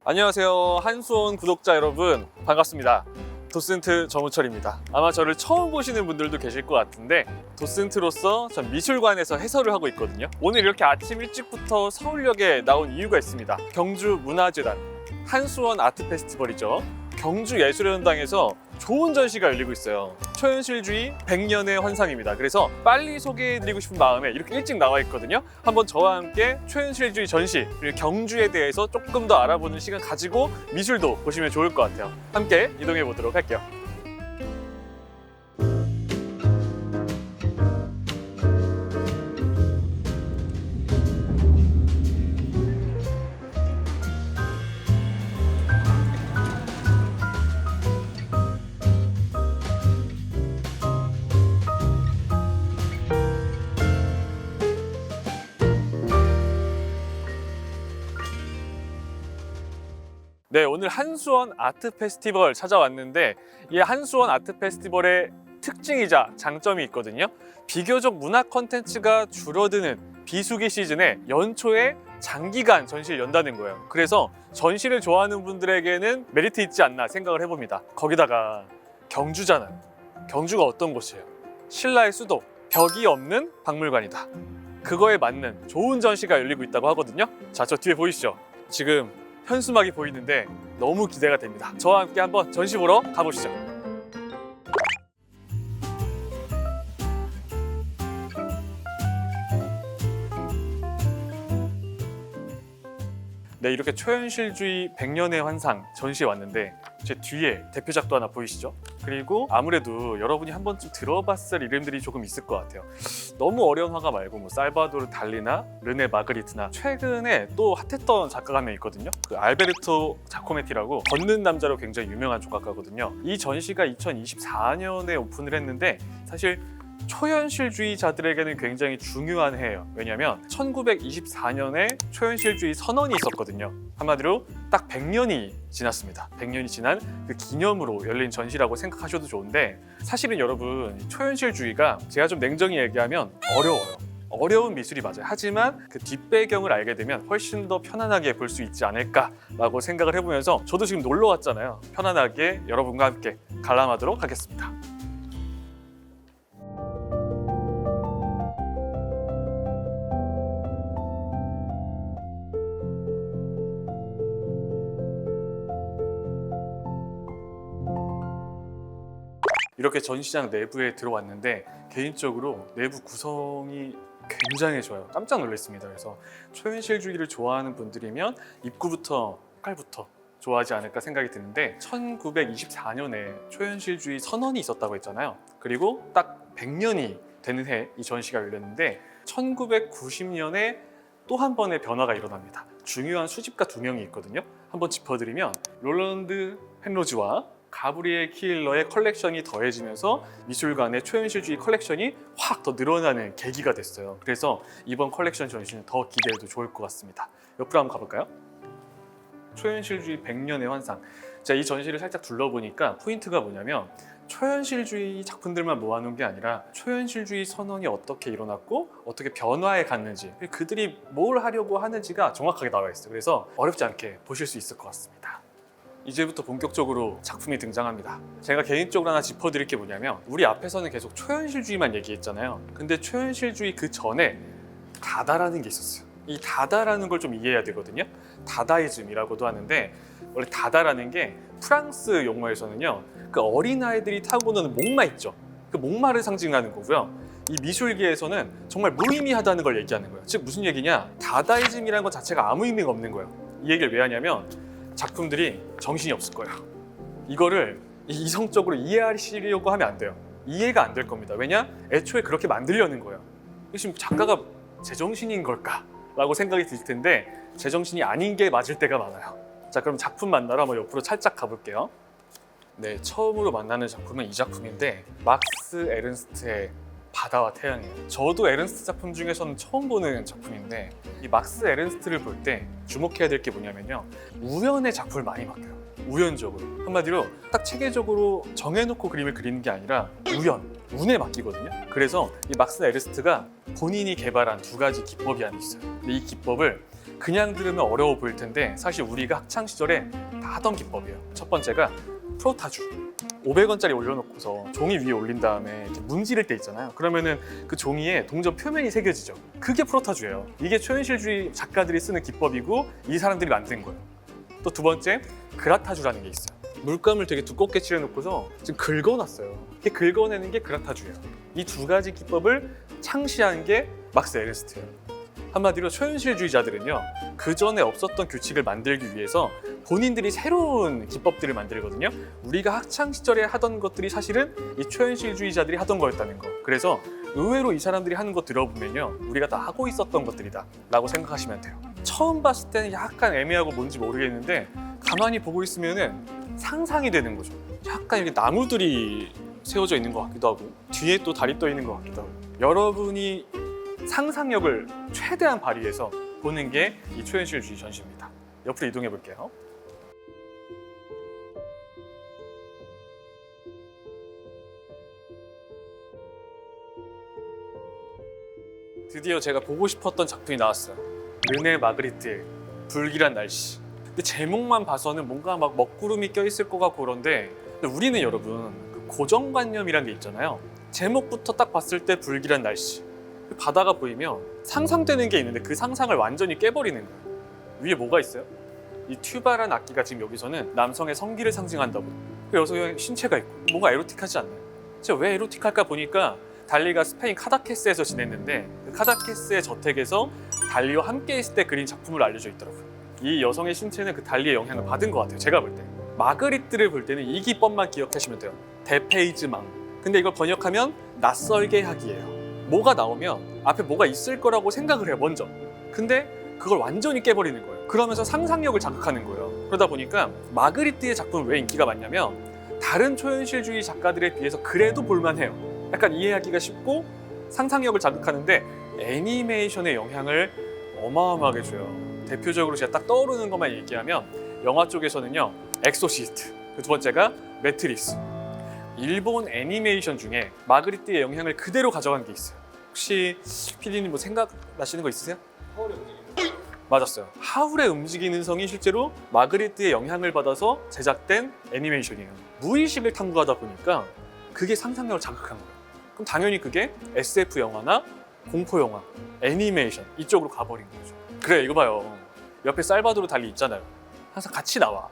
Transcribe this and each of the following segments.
안녕하세요. 한수원 구독자 여러분, 반갑습니다. 도슨트 정우철입니다. 아마 저를 처음 보시는 분들도 계실 것 같은데 도슨트로서 전 미술관에서 해설을 하고 있거든요. 오늘 이렇게 아침 일찍부터 서울역에 나온 이유가 있습니다. 경주문화재단 한수원 아트 페스티벌이죠. 경주예술연당에서 좋은 전시가 열리고 있어요. 초현실주의 100년의 환상입니다. 그래서 빨리 소개해드리고 싶은 마음에 이렇게 일찍 나와 있거든요. 한번 저와 함께 초현실주의 전시 그리고 경주에 대해서 조금 더 알아보는 시간 가지고 미술도 보시면 좋을 것 같아요. 함께 이동해 보도록 할게요. 네, 오늘 한수원 아트 페스티벌 찾아왔는데 이 한수원 아트 페스티벌의 특징이자 장점이 있거든요. 비교적 문화 콘텐츠가 줄어드는 비수기 시즌에 연초에 장기간 전시를 연다는 거예요. 그래서 전시를 좋아하는 분들에게는 메리트 있지 않나 생각을 해봅니다. 거기다가 경주잖아요. 경주가 어떤 곳이에요? 신라의 수도, 벽이 없는 박물관이다. 그거에 맞는 좋은 전시가 열리고 있다고 하거든요. 자, 저 뒤에 보이시죠? 지금 현수막이 보이는데 너무 기대가 됩니다. 저와 함께 한번 전시 보러 가보시죠. 네, 이렇게 초현실주의 100년의 환상 전시에 왔는데 제 뒤에 대표작도 하나 보이시죠? 그리고 아무래도 여러분이 한 번쯤 들어봤을 이름들이 조금 있을 것 같아요. 너무 어려운 화가 말고 뭐 살바도르 달리나 르네 마그리트나 최근에 또 핫했던 작가가 한 명 있거든요. 그 알베르토 자코메티라고 걷는 남자로 굉장히 유명한 조각가거든요. 이 전시가 2024년에 오픈을 했는데 사실 초현실주의자들에게는 굉장히 중요한 해예요. 왜냐하면 1924년에 초현실주의 선언이 있었거든요. 한마디로 딱 100년이 지났습니다. 100년이 지난 그 기념으로 열린 전시라고 생각하셔도 좋은데 사실은 여러분 초현실주의가 제가 좀 냉정히 얘기하면 어려워요. 어려운 미술이 맞아요. 하지만 그 뒷배경을 알게 되면 훨씬 더 편안하게 볼 수 있지 않을까라고 생각을 해보면서 저도 지금 놀러 왔잖아요. 편안하게 여러분과 함께 관람하도록 하겠습니다. 이렇게 전시장 내부에 들어왔는데 개인적으로 내부 구성이 굉장히 좋아요. 깜짝 놀랐습니다. 그래서 초현실주의를 좋아하는 분들이면 입구부터 색깔부터 좋아하지 않을까 생각이 드는데 1924년에 초현실주의 선언이 있었다고 했잖아요. 그리고 딱 100년이 되는 해 이 전시가 열렸는데 1990년에 또 한 번의 변화가 일어납니다. 중요한 수집가 두 명이 있거든요. 한번 짚어드리면 롤런드 펜로즈와 가브리엘 키일러의 컬렉션이 더해지면서 미술관의 초현실주의 컬렉션이 확 더 늘어나는 계기가 됐어요. 그래서 이번 컬렉션 전시는 더 기대해도 좋을 것 같습니다. 옆으로 한번 가볼까요? 초현실주의 100년의 환상. 자, 이 전시를 살짝 둘러보니까 포인트가 뭐냐면 초현실주의 작품들만 모아놓은 게 아니라 초현실주의 선언이 어떻게 일어났고 어떻게 변화해 갔는지 그들이 뭘 하려고 하는지가 정확하게 나와 있어요. 그래서 어렵지 않게 보실 수 있을 것 같습니다. 이제부터 본격적으로 작품이 등장합니다. 제가 개인적으로 하나 짚어드릴 게 뭐냐면 우리 앞에서는 계속 초현실주의만 얘기했잖아요. 근데 초현실주의 그 전에 다다라는 게 있었어요. 이 다다라는 걸 좀 이해해야 되거든요. 다다이즘이라고도 하는데 원래 다다라는 게 프랑스 용어에서는요 그 어린아이들이 타고 노는 목마 있죠. 그 목마를 상징하는 거고요. 이 미술계에서는 정말 무의미하다는 걸 얘기하는 거예요. 즉 무슨 얘기냐, 다다이즘이라는 것 자체가 아무 의미가 없는 거예요. 이 얘기를 왜 하냐면 작품들이 정신이 없을 거예요. 이거를 이성적으로 이해하시려고 하면 안 돼요. 이해가 안 될 겁니다. 왜냐? 애초에 그렇게 만들려는 거예요. 지금 작가가 제정신인 걸까? 라고 생각이 들 텐데 제정신이 아닌 게 맞을 때가 많아요. 자, 그럼 작품 만나러 한번 옆으로 살짝 가볼게요. 네, 처음으로 만나는 작품은 이 작품인데 막스 에른스트의 바다와 태양이에요. 저도 에른스트 작품 중에서는 처음 보는 작품인데 이 막스 에른스트를 볼 때 주목해야 될 게 뭐냐면요 우연의 작품을 많이 맡겨요. 우연적으로 한마디로 딱 체계적으로 정해놓고 그림을 그리는 게 아니라 우연 운에 맡기거든요. 그래서 이 막스나 에르스트가 본인이 개발한 두 가지 기법이 하나 있어요. 근데 이 기법을 그냥 들으면 어려워 보일 텐데 사실 우리가 학창 시절에 다 하던 기법이에요. 첫 번째가 프로타주. 500원짜리 올려놓고서 종이 위에 올린 다음에 이렇게 문지를 때 있잖아요. 그러면은 그 종이에 동전 표면이 새겨지죠. 그게 프로타주예요. 이게 초현실주의 작가들이 쓰는 기법이고 이 사람들이 만든 거예요. 또 두 번째, 그라타주라는 게 있어요. 물감을 되게 두껍게 칠해놓고서 지금 긁어놨어요. 이렇게 긁어내는 게 그라타주예요. 이 두 가지 기법을 창시한 게 막스 에르스트예요. 한마디로 초현실주의자들은요, 그 전에 없었던 규칙을 만들기 위해서 본인들이 새로운 기법들을 만들거든요. 우리가 학창 시절에 하던 것들이 사실은 이 초현실주의자들이 하던 거였다는 거. 그래서 의외로 이 사람들이 하는 거 들어보면요, 우리가 다 하고 있었던 것들이다 라고 생각하시면 돼요. 처음 봤을 때는 약간 애매하고 뭔지 모르겠는데 가만히 보고 있으면은 상상이 되는 거죠. 약간 이렇게 나무들이 세워져 있는 것 같기도 하고 뒤에 또 달이 떠 있는 것 같기도 하고, 여러분이 상상력을 최대한 발휘해서 보는 게 이 초현실주의 전시입니다. 옆으로 이동해 볼게요. 드디어 제가 보고 싶었던 작품이 나왔어요. 르네 마그리트의 불길한 날씨. 근데 제목만 봐서는 뭔가 막 먹구름이 껴있을 것 같고 그런데, 근데 우리는 여러분 그 고정관념이란 게 있잖아요. 제목부터 딱 봤을 때 불길한 날씨, 바다가 보이면 상상되는 게 있는데 그 상상을 완전히 깨버리는 거예요. 위에 뭐가 있어요? 이 튜바란 악기가 지금 여기서는 남성의 성기를 상징한다고, 그 여성의 신체가 있고 뭔가 에로틱하지 않나요? 제가 왜 에로틱할까 보니까 달리가 스페인 카다케스에서 지냈는데 그 카다케스의 저택에서 달리와 함께 있을 때 그린 작품으로 알려져 있더라고요. 이 여성의 신체는 그 달리의 영향을 받은 것 같아요. 제가 볼 때 마그리트를 볼 때는 이 기법만 기억하시면 돼요. 데페이즈망. 근데 이걸 번역하면 낯설게 하기예요. 뭐가 나오면 앞에 뭐가 있을 거라고 생각을 해요, 먼저. 근데 그걸 완전히 깨버리는 거예요. 그러면서 상상력을 자극하는 거예요. 그러다 보니까 마그리트의 작품은 왜 인기가 많냐면 다른 초현실주의 작가들에 비해서 그래도 볼만해요. 약간 이해하기가 쉽고 상상력을 자극하는데 애니메이션의 영향을 어마어마하게 줘요. 대표적으로 제가 딱 떠오르는 것만 얘기하면 영화 쪽에서는요, 엑소시스트, 그 두 번째가 매트릭스. 일본 애니메이션 중에 마그리트의 영향을 그대로 가져간 게 있어요. 혹시 PD님 뭐 생각나시는 거 있으세요? 하울의 움직이는 성. 맞았어요. 하울의 움직이는 성이 실제로 마그리트의 영향을 받아서 제작된 애니메이션이에요. 무의식을 탐구하다 보니까 그게 상상력을 자극한 거예요. 그럼 당연히 그게 SF 영화나 공포 영화, 애니메이션 이쪽으로 가버린 거죠. 그래, 이거 봐요. 옆에 살바도르 달리 있잖아요. 항상 같이 나와.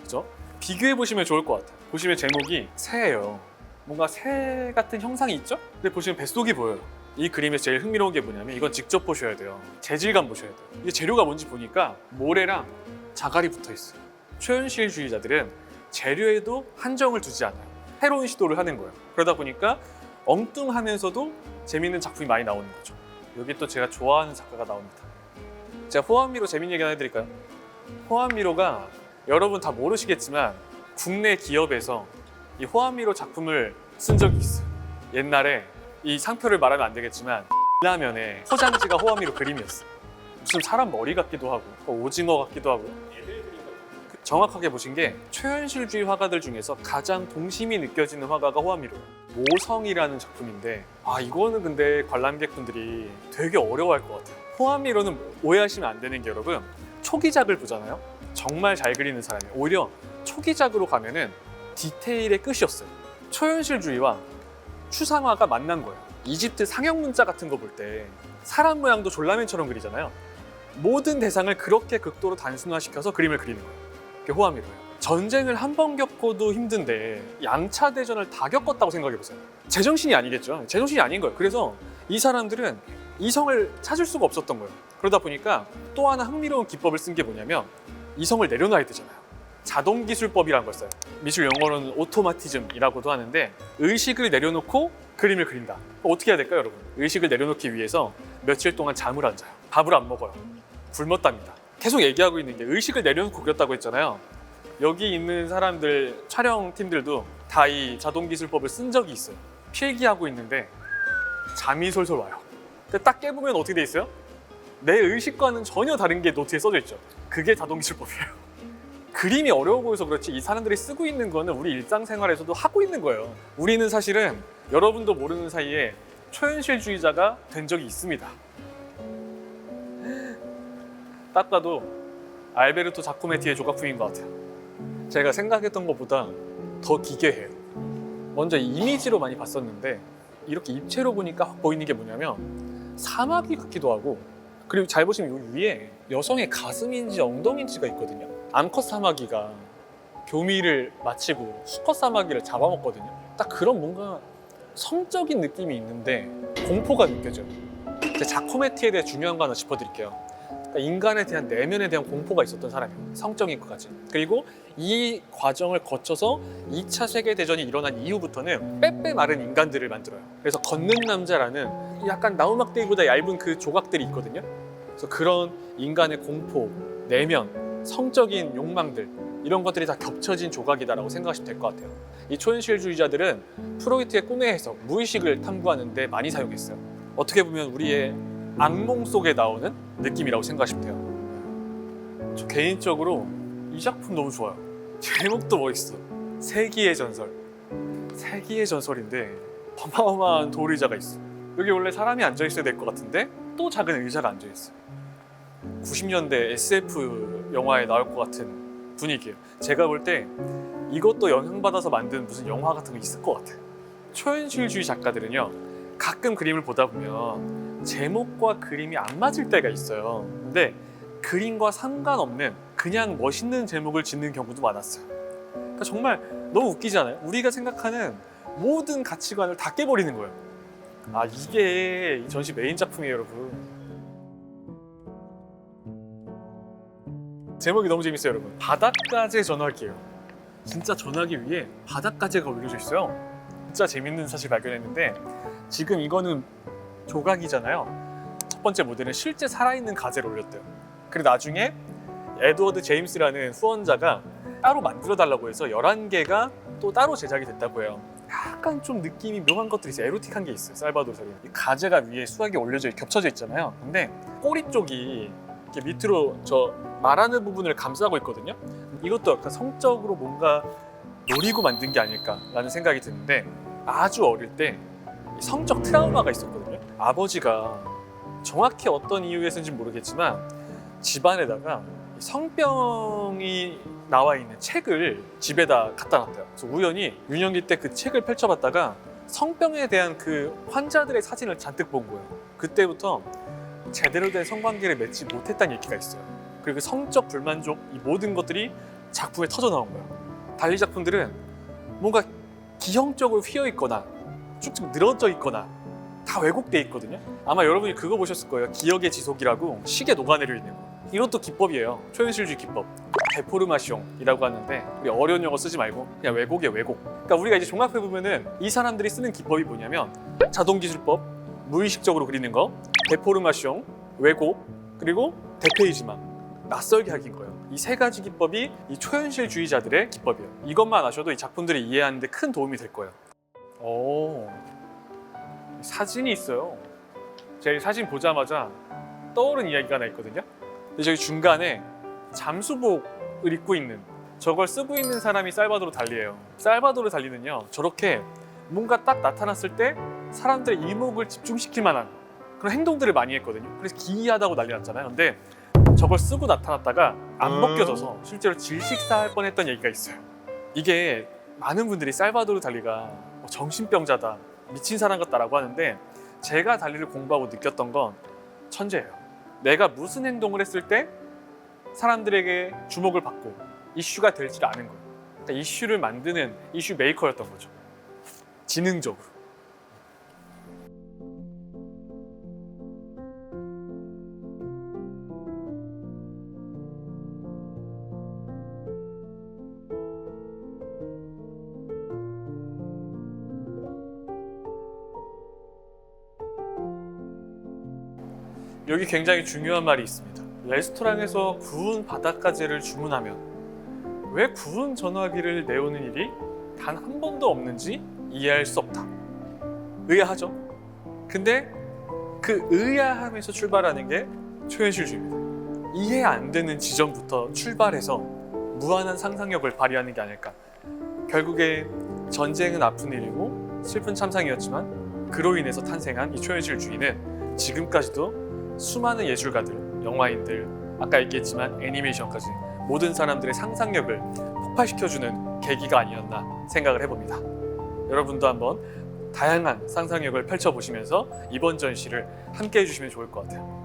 그죠? 비교해 보시면 좋을 것 같아요. 보시면 제목이 새예요. 뭔가 새 같은 형상이 있죠? 근데 보시면 뱃속이 보여요. 이 그림에서 제일 흥미로운 게 뭐냐면 이건 직접 보셔야 돼요. 재질감 보셔야 돼요. 이게 재료가 뭔지 보니까 모래랑 자갈이 붙어 있어요. 초현실주의자들은 재료에도 한정을 두지 않아요. 새로운 시도를 하는 거예요. 그러다 보니까 엉뚱하면서도 재밌는 작품이 많이 나오는 거죠. 여기 또 제가 좋아하는 작가가 나옵니다. 제가 호암미로 재밌는 얘기 하나 해드릴까요? 호암미로가 여러분 다 모르시겠지만 국내 기업에서 이 호암미로 작품을 쓴 적이 있어요. 옛날에 이 상표를 말하면 안 되겠지만 라면에 포장지가 호암미로 그림이었어요. 무슨 사람 머리 같기도 하고 오징어 같기도 하고. 정확하게 보신 게 초현실주의 화가들 중에서 가장 동심이 느껴지는 화가가 호암미로예요. 모성이라는 작품인데 이거는 근데 관람객분들이 되게 어려워할 것 같아요. 호암미로는 오해하시면 안 되는 게 여러분, 초기작을 보잖아요. 정말 잘 그리는 사람이 오히려 초기작으로 가면은 디테일의 끝이었어요. 초현실주의와 추상화가 만난 거예요. 이집트 상형 문자 같은 거 볼 때 사람 모양도 졸라맨처럼 그리잖아요. 모든 대상을 그렇게 극도로 단순화시켜서 그림을 그리는 거예요. 그게 호암미로예요. 전쟁을 한 번 겪어도 힘든데 양차 대전을 다 겪었다고 생각해 보세요. 제정신이 아니겠죠. 제정신이 아닌 거예요. 그래서 이 사람들은 이성을 찾을 수가 없었던 거예요. 그러다 보니까 또 하나 흥미로운 기법을 쓴 게 뭐냐면 이성을 내려놔야 되잖아요. 자동기술법이라는 걸 써요. 미술 용어로는 오토마티즘이라고도 하는데 의식을 내려놓고 그림을 그린다. 어떻게 해야 될까요, 여러분? 의식을 내려놓기 위해서 며칠 동안 잠을 안 자요. 밥을 안 먹어요. 굶었답니다. 계속 얘기하고 있는 게 의식을 내려놓고 그렸다고 했잖아요. 여기 있는 사람들, 촬영팀들도 다 이 자동기술법을 쓴 적이 있어요. 필기하고 있는데 잠이 솔솔 와요. 근데 딱 깨보면 어떻게 돼 있어요? 내 의식과는 전혀 다른 게 노트에 써져 있죠. 그게 자동기술법이에요. 그림이 어려워 보여서 그렇지 이 사람들이 쓰고 있는 거는 우리 일상생활에서도 하고 있는 거예요. 우리는 사실은 여러분도 모르는 사이에 초현실주의자가 된 적이 있습니다. 딱 봐도 알베르토 자코메티의 조각품인 것 같아요. 제가 생각했던 것보다 더 기괴해요. 먼저 이미지로 많이 봤었는데 이렇게 입체로 보니까 확 보이는 게 뭐냐면 사마귀 같기도 하고, 그리고 잘 보시면 이 위에 여성의 가슴인지 엉덩이인지가 있거든요. 암컷 사마귀가 교미를 마치고 수컷 사마귀를 잡아먹거든요. 딱 그런 뭔가 성적인 느낌이 있는데 공포가 느껴져요. 제 자코메티에 대해 중요한 거 하나 짚어드릴게요. 그러니까 인간에 대한 내면에 대한 공포가 있었던 사람이에요. 성적인 것까지. 그리고 이 과정을 거쳐서 2차 세계대전이 일어난 이후부터는 빼빼 마른 인간들을 만들어요. 그래서 걷는 남자라는 약간 나무막대기보다 얇은 그 조각들이 있거든요. 그래서 그런 인간의 공포, 내면, 성적인 욕망들, 이런 것들이 다 겹쳐진 조각이다라고 생각하시면 될 것 같아요. 이 초현실주의자들은 프로이트의 꿈의 해석, 무의식을 탐구하는 데 많이 사용했어요. 어떻게 보면 우리의 악몽 속에 나오는 느낌이라고 생각하시면 돼요. 저 개인적으로 이 작품 너무 좋아요. 제목도 멋있어. 세기의 전설. 세기의 전설인데 어마어마한 돌의자가 있어. 여기 원래 사람이 앉아있어야 될 것 같은데 또 작은 의자가 앉아있어요. 90년대 SF 영화에 나올 것 같은 분위기예요. 제가 볼 때 이것도 영향받아서 만든 무슨 영화 같은 거 있을 것 같아요. 초현실주의 작가들은요, 가끔 그림을 보다 보면 제목과 그림이 안 맞을 때가 있어요. 근데 그림과 상관없는 그냥 멋있는 제목을 짓는 경우도 많았어요. 그러니까 정말 너무 웃기지 않아요? 우리가 생각하는 모든 가치관을 다 깨버리는 거예요. 아, 이게 이 전시 메인 작품이에요, 여러분. 제목이 너무 재밌어요, 여러분. 바닷가재 전화기예요. 진짜 전화기 위에 바닷가재가 올려져 있어요. 진짜 재밌는 사실 발견했는데, 지금 이거는 조각이잖아요. 첫 번째 모델은 실제 살아있는 가재를 올렸대요. 그리고 나중에 에드워드 제임스라는 후원자가 따로 만들어 달라고 해서 11개가 또 따로 제작이 됐다고 해요. 약간 좀 느낌이 묘한 것들이 있어요. 에로틱한 게 있어요. 살바도르 달리. 이 가재가 위에 수학이 올려져 겹쳐져 있잖아요. 근데 꼬리 쪽이 이렇게 밑으로 저 말하는 부분을 감싸고 있거든요. 이것도 약간 성적으로 뭔가 노리고 만든 게 아닐까라는 생각이 드는데, 아주 어릴 때 성적 트라우마가 있었거든요. 아버지가 정확히 어떤 이유에서인지 모르겠지만 집안에다가 성병이 나와 있는 책을 집에다 갖다 놨대요. 그래서 우연히 유년기 때 그 책을 펼쳐봤다가 성병에 대한 그 환자들의 사진을 잔뜩 본 거예요. 그때부터 제대로 된 성관계를 맺지 못했다는 얘기가 있어요. 그리고 성적 불만족, 이 모든 것들이 작품에 터져 나온 거예요. 달리 작품들은 뭔가 기형적으로 휘어 있거나 쭉쭉 늘어져 있거나 다 왜곡돼 있거든요. 아마 여러분이 그거 보셨을 거예요. 기억의 지속이라고 시계 녹아내려 있는 거. 이것도 기법이에요. 초현실주의 기법. 데포르마숑이라고 하는데, 우리 어려운 용어 쓰지 말고 그냥 왜곡이에요, 왜곡. 그러니까 우리가 이제 종합해 보면은 이 사람들이 쓰는 기법이 뭐냐면 자동기술법, 무의식적으로 그리는 거, 데포르마숑, 왜곡, 그리고 대페이지망, 낯설게 하기인 거예요. 이 세 가지 기법이 이 초현실주의자들의 기법이에요. 이것만 아셔도 이 작품들을 이해하는 데 큰 도움이 될 거예요. 오, 사진이 있어요. 제가 이 사진 보자마자 떠오른 이야기가 하나 있거든요. 근데 저기 중간에 잠수복을 입고 있는, 저걸 쓰고 있는 사람이 살바도르 달리예요. 살바도르 달리는요, 저렇게 뭔가 딱 나타났을 때 사람들의 이목을 집중시킬 만한 그런 행동들을 많이 했거든요. 그래서 기이하다고 난리 났잖아요. 근데 저걸 쓰고 나타났다가 안 벗겨져서 실제로 질식사할 뻔했던 얘기가 있어요. 이게 많은 분들이 살바도르 달리가 정신병자다, 미친 사람 같다라고 하는데, 제가 달리를 공부하고 느꼈던 건 천재예요. 내가 무슨 행동을 했을 때 사람들에게 주목을 받고 이슈가 될지를 아는 거예요. 그러니까 이슈를 만드는 이슈 메이커였던 거죠. 지능적으로. 여기 굉장히 중요한 말이 있습니다. 레스토랑에서 구운 바닷가재를 주문하면 왜 구운 전화기를 내오는 일이 단 한 번도 없는지 이해할 수 없다. 의아하죠? 근데 그 의아함에서 출발하는 게 초현실주의입니다. 이해 안 되는 지점부터 출발해서 무한한 상상력을 발휘하는 게 아닐까. 결국에 전쟁은 아픈 일이고 슬픈 참상이었지만 그로 인해서 탄생한 이 초현실주의는 지금까지도 수많은 예술가들, 영화인들, 아까 얘기했지만 애니메이션까지 모든 사람들의 상상력을 폭발시켜주는 계기가 아니었나 생각을 해봅니다. 여러분도 한번 다양한 상상력을 펼쳐보시면서 이번 전시를 함께 해주시면 좋을 것 같아요.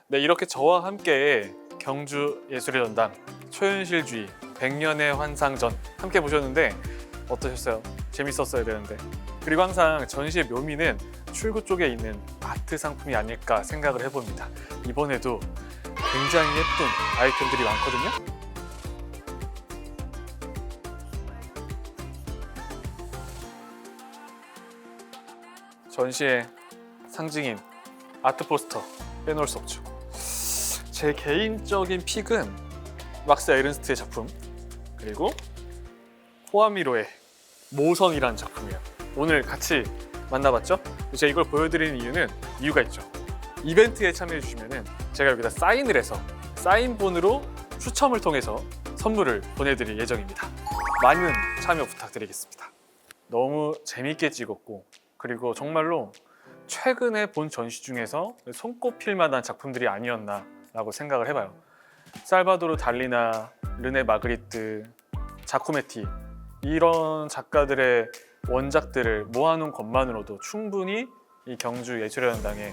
네, 이렇게 저와 함께 경주 예술의 전당 초현실주의 100년의 환상전 함께 보셨는데 어떠셨어요? 재밌었어야 되는데. 그리고 항상 전시의 묘미는 출구 쪽에 있는 아트 상품이 아닐까 생각을 해봅니다. 이번에도 굉장히 예쁜 아이템들이 많거든요. 전시의 상징인 아트 포스터 빼놓을 수 없죠. 제 개인적인 픽은 막스 에른스트의 작품, 그리고 호아미로의 모성이라는 작품이에요. 오늘 같이 만나봤죠? 제가 이걸 보여드리는 이유가 있죠. 이벤트에 참여해 주시면 제가 여기다 사인을 해서 사인본으로 추첨을 통해서 선물을 보내드릴 예정입니다. 많은 참여 부탁드리겠습니다. 너무 재밌게 찍었고, 그리고 정말로 최근에 본 전시 중에서 손꼽힐 만한 작품들이 아니었나 라고 생각을 해봐요. 살바도르 달리나, 르네 마그리트, 자코메티, 이런 작가들의 원작들을 모아놓은 것만으로도 충분히 이 경주 예술의 전당에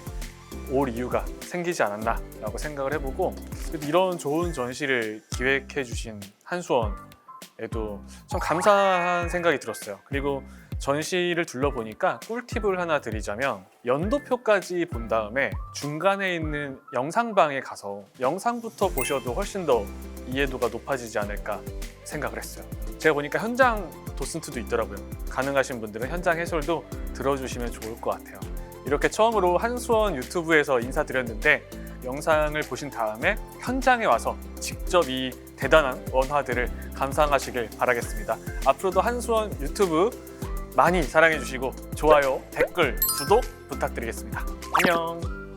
올 이유가 생기지 않았나 라고 생각을 해보고, 이런 좋은 전시를 기획해 주신 한수원에도 참 감사한 생각이 들었어요. 그리고 전시를 둘러보니까 꿀팁을 하나 드리자면, 연도표까지 본 다음에 중간에 있는 영상방에 가서 영상부터 보셔도 훨씬 더 이해도가 높아지지 않을까 생각을 했어요. 제가 보니까 현장 도슨트도 있더라고요. 가능하신 분들은 현장 해설도 들어주시면 좋을 것 같아요. 이렇게 처음으로 한수원 유튜브에서 인사드렸는데, 영상을 보신 다음에 현장에 와서 직접 이 대단한 원화들을 감상하시길 바라겠습니다. 앞으로도 한수원 유튜브 많이 사랑해 주시고 좋아요, 댓글, 구독 부탁드리겠습니다. 안녕.